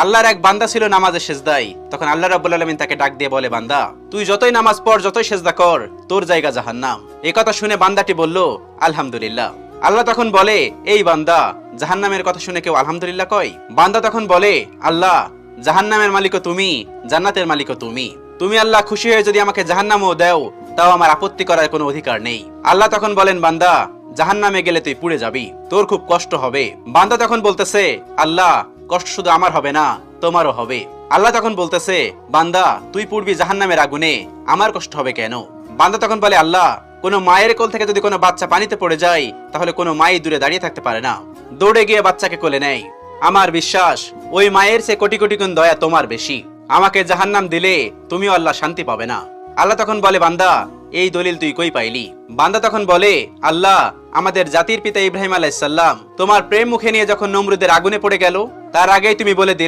আল্লাহর এক বান্দা ছিল নামাজে সেজদায়। তখন আল্লাহ রাব্বুল আলামিন তাকে ডাক দিয়ে বলে, বান্দা তুই যতই নামাজ পড়, যতই সেজদা কর, তোর জায়গা জাহান্নাম। এই কথা শুনে বান্দাটি বলল, আলহামদুলিল্লাহ। আল্লাহ তখন বলে, এই বান্দা, জাহান্নামের কথা শুনে কেউ আলহামদুলিল্লাহ কয়? বান্দা তখন বলে, আল্লাহ, জাহান্নামের মালিকও তুমি, জান্নাতের মালিকও তুমি। তুমি আল্লাহ খুশি হয়ে যদি আমাকে জাহান্নামও দাও, তাও আমার আপত্তি করার কোনো অধিকার নেই। আল্লাহ তখন বলেন, বান্দা, জাহান্নামে গেলে তুই পুড়ে যাবি, তোর খুব কষ্ট হবে। বান্দা তখন বলতেছে, আল্লাহ, কষ্ট শুধু আমার হবে না, তোমারও হবে। আল্লাহ তখন বলতেছে, বান্দা, তুই পুড়বি জাহান্নামের আগুনে, আমার কষ্ট হবে কেন? বান্দা তখন বলে, আল্লাহ, কোনো মায়ের কোল থেকে যদি কোনো বাচ্চা পানিতে পড়ে যায়, তাহলে কোনো মাই দূরে দাঁড়িয়ে থাকতে পারে না, দৌড়ে গিয়ে বাচ্চাকে কোলে নেয়। আমার বিশ্বাস ওই মায়ের চেয়ে কোটি কোটি গুণ দয়া তোমার বেশি। আমাকে জাহান্নাম দিলে তুমিও আল্লাহ শান্তি পাবে না। আল্লাহ তখন বলে, বান্দা, এই দলিল তুই কই পাইলি? বান্দা তখন বলে, আল্লাহ, আমাদের জাতির পিতা ইব্রাহিম আলাইহিস সালাম তোমার প্রেম মুখে নিয়ে যখন নমরুদের আগুনে পড়ে গেল, তার আগেই তুমি বলে দিলে